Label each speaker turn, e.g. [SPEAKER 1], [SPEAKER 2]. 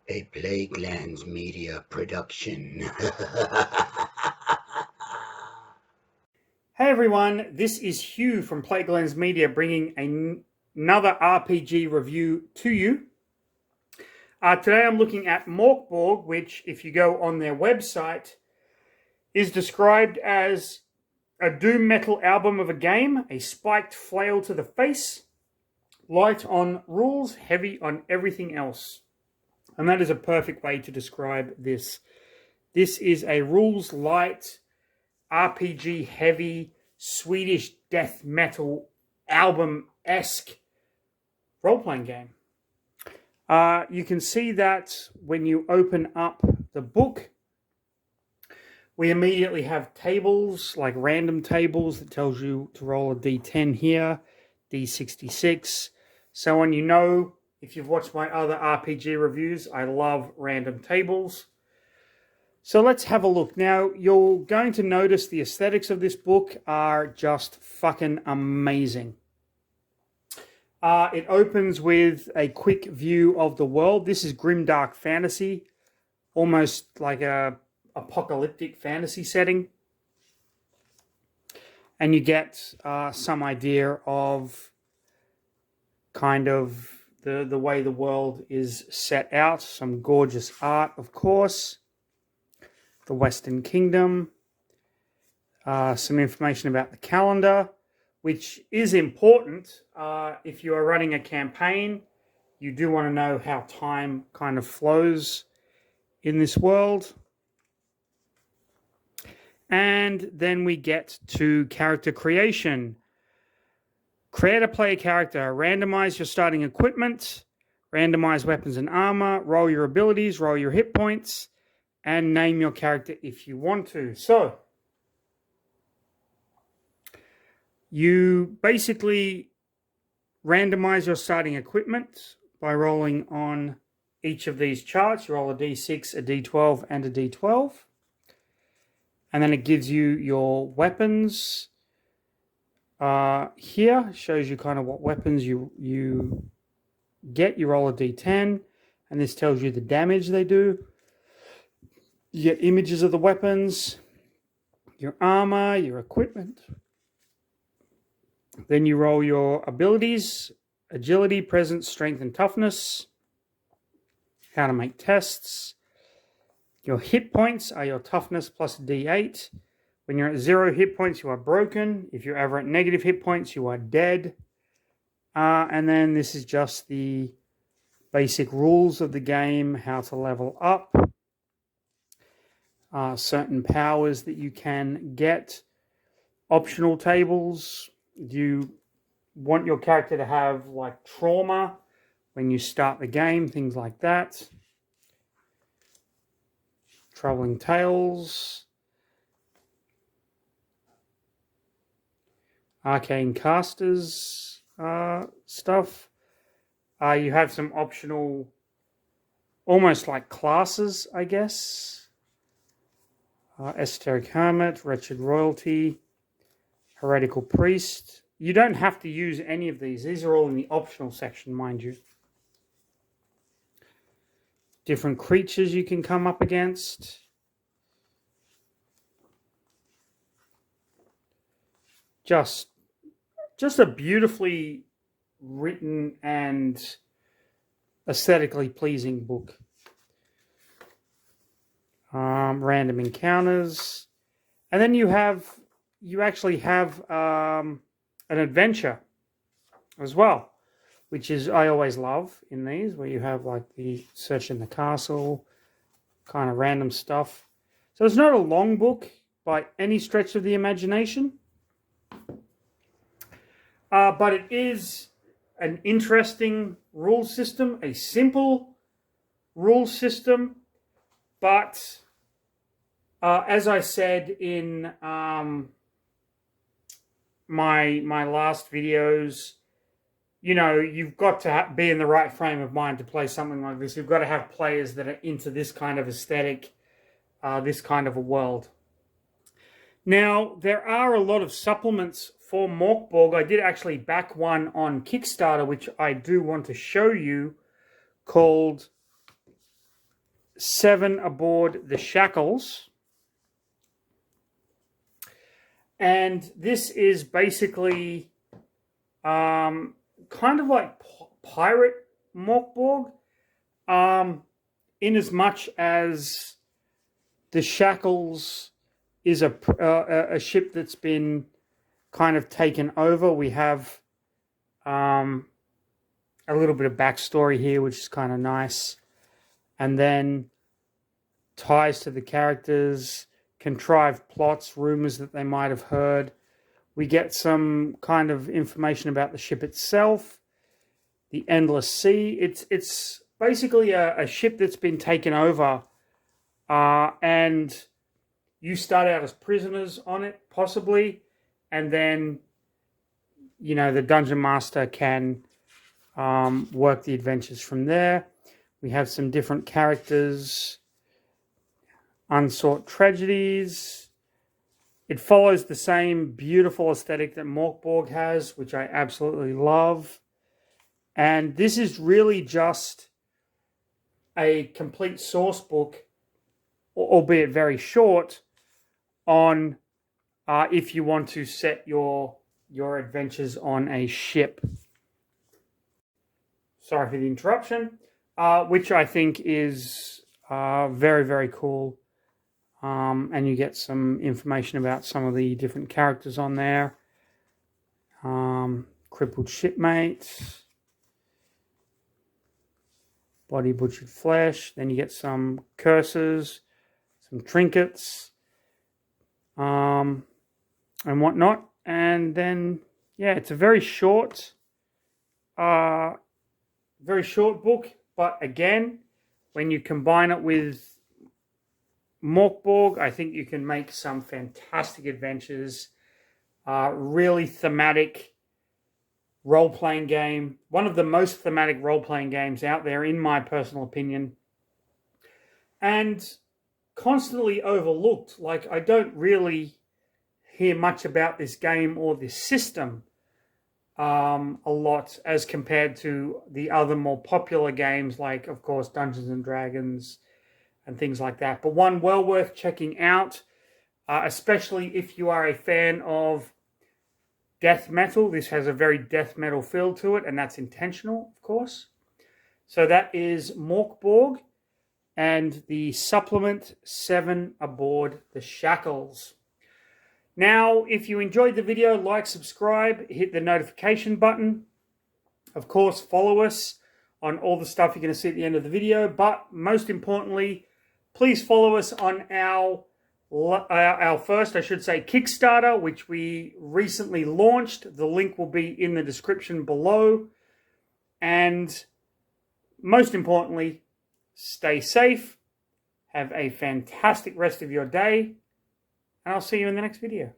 [SPEAKER 1] A Plaguelands Media production.
[SPEAKER 2] Hey everyone, this is Hugh from Plaguelands Media bringing another RPG review to you. Today I'm looking at Mork, Borg, which, if you go on their website, is described as a doom metal album of a game, a spiked flail to the face, light on rules, heavy on everything else. And that is a perfect way to describe this. This is a rules light, RPG heavy, Swedish death metal album-esque role-playing game. You can see that when you open up the book, we immediately have tables, like random tables that tells you to roll a d10 here, d66, so on. You know, if you've watched my other RPG reviews, I love random tables. So let's have a look. Now, you're going to notice the aesthetics of this book are just fucking amazing. It opens with a quick view of the world. This is grimdark fantasy, almost like a apocalyptic fantasy setting. And you get some idea of kind of the way the world is set out. Some gorgeous art, of course. The Western Kingdom. Some information about the calendar, which is important. If you are running a campaign, you do want to know how time kind of flows in this world. And then we get to character creation. Create a player character. Randomize your starting equipment. Randomize weapons and armor. Roll your abilities. Roll your hit points. And name your character if you want to. So, you basically randomize your starting equipment by rolling on each of these charts. You roll a d6, a d12, and a d12. And then it gives you your weapons. Here shows you kind of what weapons you get. You roll a d10, and this tells you the damage they do. You get images of the weapons, your armor, your equipment. Then you roll your abilities: agility, presence, strength, and toughness. How to make tests. Your hit points are your toughness plus d8. When you're at 0 hit points, you are broken. If you're ever at negative hit points, you are dead. And then this is just the basic rules of the game, how to level up. Certain powers that you can get. Optional tables. Do you want your character to have like trauma when you start the game? Things like that. Traveling tales. Arcane casters stuff. You have some optional, almost like classes, I guess. Esoteric Hermit, Wretched Royalty, Heretical Priest. You don't have to use any of these. These are all in the optional section, mind you. Different creatures you can come up against. Just a beautifully written and aesthetically pleasing book. Random encounters. And then you actually have an adventure as well, which is, I always love in these, where you have like the search in the castle, kind of random stuff. So it's not a long book by any stretch of the imagination, but it is an interesting rule system, a simple rule system, but as I said in my last videos, you know, you've got to be in the right frame of mind to play something like this. You've got to have players that are into this kind of aesthetic, this kind of a world. Now, there are a lot of supplements for Mork Borg. I did actually back one on Kickstarter, which I do want to show you, called 7 aboard the Shackles. And this is basically kind of like pirate Mork Borg, in as much as the Shackles is a ship that's been kind of taken over. We have a little bit of backstory here, which is kind of nice. And then ties to the characters, contrived plots, rumors that they might have heard. We get some kind of information about the ship itself, the Endless Sea. It's basically a ship that's been taken over, and you start out as prisoners on it, possibly, and then, you know, the Dungeon Master can work the adventures from there. We have some different characters, unsought tragedies. It follows the same beautiful aesthetic that Mork Borg has, which I absolutely love. And this is really just a complete source book, albeit very short, on if you want to set your adventures on a ship. Sorry for the interruption, which I think is very, very cool. And you get some information about some of the different characters on there. Crippled shipmates, body butchered flesh. Then you get some curses, some trinkets, and whatnot. And then, yeah, it's a very short book. But again, when you combine it with Mork Borg, I think you can make some fantastic adventures. Really thematic role-playing game. One of the most thematic role-playing games out there, in my personal opinion. And constantly overlooked. Like, I don't really hear much about this game or this system a lot as compared to the other more popular games, like, of course, Dungeons and Dragons and things like that. But one well worth checking out, especially if you are a fan of death metal. This has a very death metal feel to it, and that's intentional, of course. So that is Mork Borg and the supplement 7 aboard the Shackles. Now, if you enjoyed the video, like, subscribe, hit the notification button. Of course, follow us on all the stuff you're going to see at the end of the video. But most importantly, please follow us on our first, I should say, Kickstarter, which we recently launched. The link will be in the description below. And most importantly, stay safe. Have a fantastic rest of your day. And I'll see you in the next video.